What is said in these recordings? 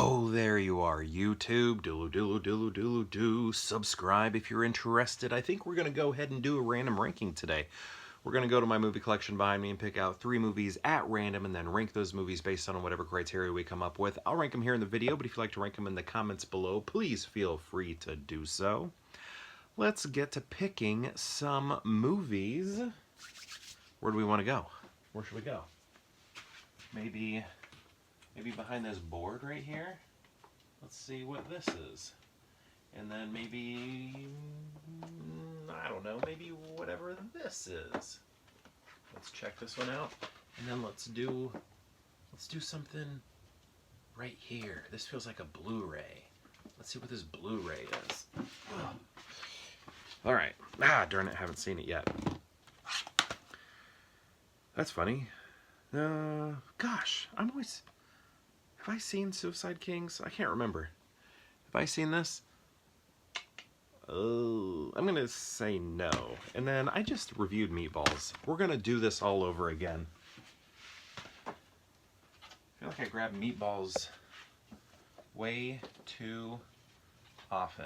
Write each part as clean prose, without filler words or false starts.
Oh, there you are, YouTube. Do. Subscribe if you're interested. I think we're going to go ahead and do a random ranking today. We're going to go to my movie collection behind me and pick out 3 movies at random and then rank those movies based on whatever criteria we come up with. I'll rank them here in the video, but if you'd like to rank them in the comments below, please feel free to do so. Let's get to picking some movies. Where do we want to go? Where should we go? Maybe behind this board right here. Let's see what this is. And then maybe, I don't know, maybe whatever this is. Let's check this one out. And then let's do something right here. This feels like a Blu-ray. Let's see what this Blu-ray is. Oh. All right. Ah, darn it, haven't seen it yet. That's funny. Gosh, have I seen Suicide Kings? I can't remember. Have I seen this? Oh, I'm gonna say no. And then I just reviewed Meatballs. We're gonna do this all over again. I feel like I grab Meatballs way too often.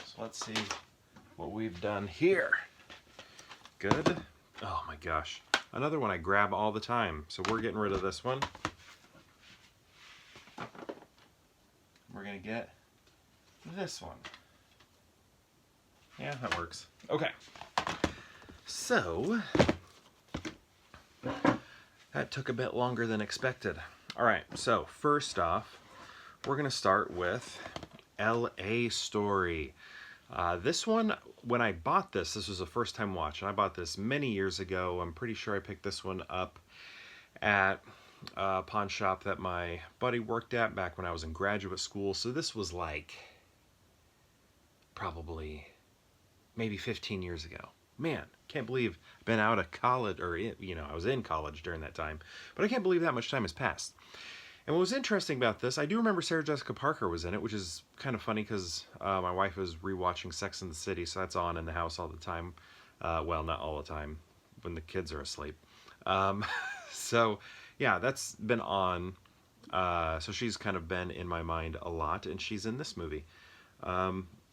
So let's see what we've done here. Good. Oh my gosh. Another one I grab all the time. So we're getting rid of this one. We're going to get this one. Yeah, that works. Okay. So, that took a bit longer than expected. All right, so first off, we're going to start with L.A. Story. This one, when I bought this was a first time watch, and I bought this many years ago. I'm pretty sure I picked this one up at a pawn shop that my buddy worked at back when I was in graduate school. So this was like probably maybe 15 years ago. Man, can't believe I've been out of college, or I was in college during that time, but I can't believe that much time has passed. And what was interesting about this, I do remember Sarah Jessica Parker was in it, which is kind of funny because my wife was rewatching Sex and the City, so that's on in the house all the time. Well, not all the time, when the kids are asleep. So, yeah, that's been on. So she's kind of been in my mind a lot, and she's in this movie.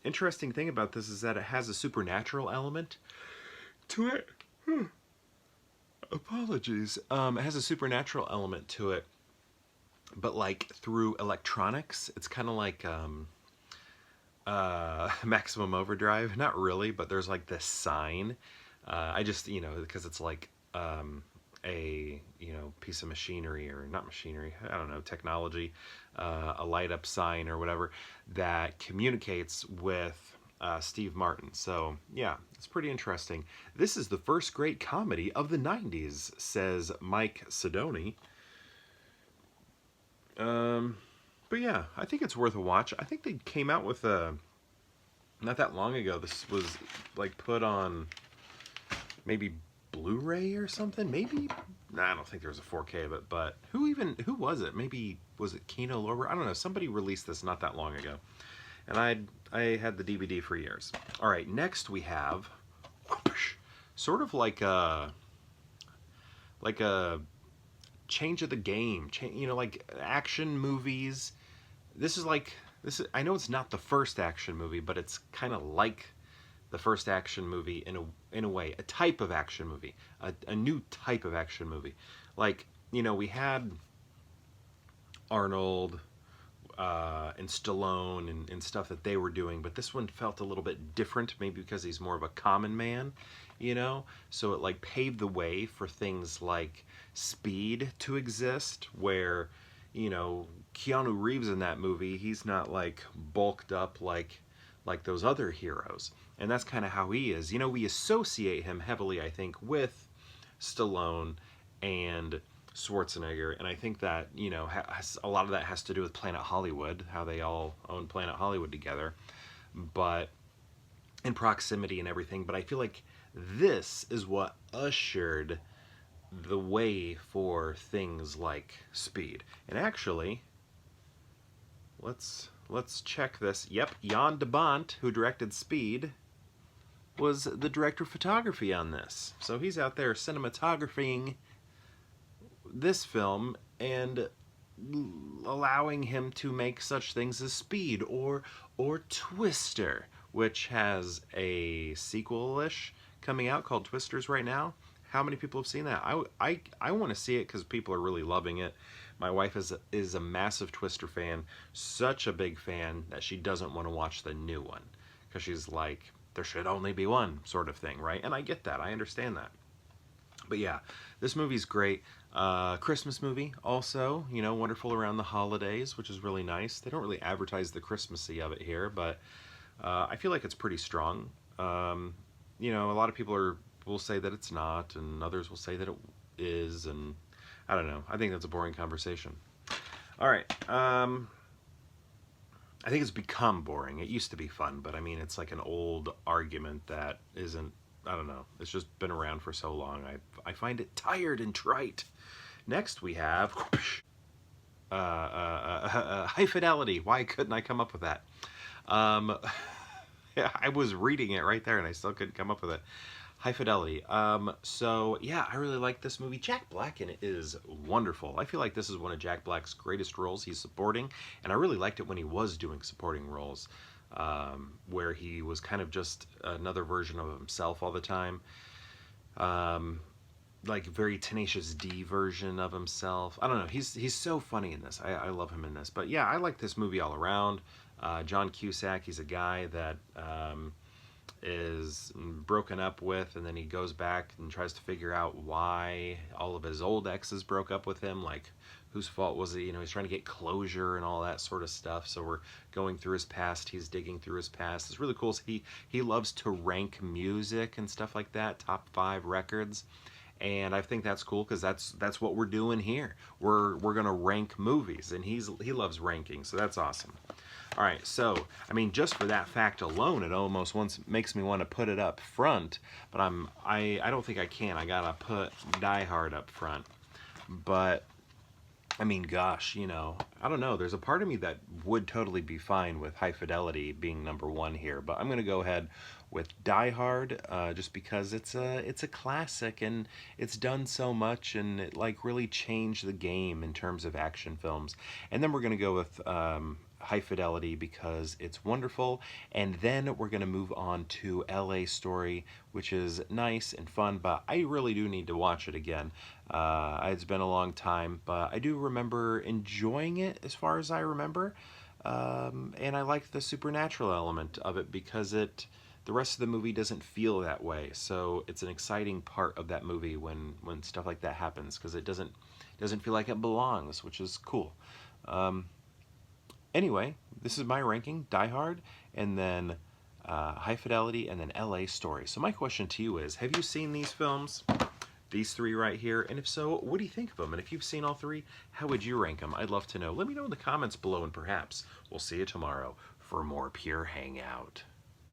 Interesting thing about this is that it has a supernatural element to it. Apologies. It has a supernatural element to it. But like through electronics, it's kind of like Maximum Overdrive. Not really, but there's like this sign. I just, because it's like a, piece of machinery, or not machinery, I don't know, technology, a light up sign or whatever that communicates with Steve Martin. So yeah, it's pretty interesting. This is the first great comedy of the 90s, says Mike Sidoni. But yeah, I think it's worth a watch. I think they came out with not that long ago, this was like put on maybe Blu-ray or something, maybe? Nah, I don't think there was a 4K of it, but who was it? Maybe, was it Kino Lorber? I don't know, somebody released this not that long ago. And I had the DVD for years. All right, next we have sort of like a change of the game, like action movies. I know it's not the first action movie, but it's kind of like the first action movie in a way, a type of action movie, a new type of action movie. Like, we had Arnold and Stallone and stuff that they were doing, but this one felt a little bit different, maybe because he's more of a common man, so it like paved the way for things like Speed to exist, where Keanu Reeves in that movie, he's not like bulked up like those other heroes, and that's kind of how he is. We associate him heavily, I think, with Stallone and Schwarzenegger, and I think that a lot of that has to do with Planet Hollywood, how they all own Planet Hollywood together, but in proximity and everything. But I feel like this is what ushered the way for things like Speed. And actually, let's check this. Yep, Jan de Bont, who directed Speed, was the director of photography on this. So he's out there cinematographying this film, and allowing him to make such things as Speed or Twister, which has a sequel-ish coming out called Twisters right now. How many people have seen that? I want to see it because people are really loving it. My wife is a massive Twister fan, such a big fan that she doesn't want to watch the new one because she's like, there should only be one sort of thing, right? And I get that. I understand that. But yeah, this movie's great. Christmas movie also, you know, wonderful around the holidays, which is really nice. They don't really advertise the Christmassy of it here, but I feel like it's pretty strong. You know, a lot of people will say that it's not, and others will say that it is, and I don't know. I think that's a boring conversation. All right. I think it's become boring. It used to be fun, but I mean, it's like an old argument that isn't, I don't know. It's just been around for so long. I find it tired and trite. Next we have High Fidelity. Why couldn't I come up with that? Yeah, I was reading it right there and I still couldn't come up with it. High Fidelity. So yeah, I really like this movie. Jack Black in it is wonderful. I feel like this is one of Jack Black's greatest roles he's supporting, and I really liked it when he was doing supporting roles, where he was kind of just another version of himself all the time. Like very Tenacious D version of himself. I don't know. He's so funny in this. I love him in this. But yeah, I like this movie all around. John Cusack, he's a guy that is broken up with, and then he goes back and tries to figure out why all of his old exes broke up with him, like whose fault was it. You know, he's trying to get closure and all that sort of stuff. So we're going through his past, he's digging through his past. It's really cool. So he loves to rank music and stuff like that, top 5 records, and I think that's cool because that's what we're doing here. We're gonna rank movies, and he loves ranking, so that's awesome. All right, so, I mean, just for that fact alone, it almost makes me want to put it up front, but I don't think I can. I gotta put Die Hard up front. But, I mean, gosh, you know, I don't know. There's a part of me that would totally be fine with High Fidelity being number 1 here, but I'm gonna go ahead with Die Hard, just because it's a classic, and it's done so much, and it like really changed the game in terms of action films. And then we're gonna go with High Fidelity because it's wonderful, and then we're going to move on to LA Story, which is nice and fun, but I really do need to watch it again. It's been a long time, but I do remember enjoying it as far as I remember, and I like the supernatural element of it because the rest of the movie doesn't feel that way. So it's an exciting part of that movie when stuff like that happens, because it doesn't feel like it belongs, which is cool. Anyway, this is my ranking: Die Hard, and then High Fidelity, and then LA Story. So my question to you is, have you seen these films? These 3 right here? And if so, what do you think of them? And if you've seen all 3, how would you rank them? I'd love to know. Let me know in the comments below, and perhaps we'll see you tomorrow for more Pure Hangout.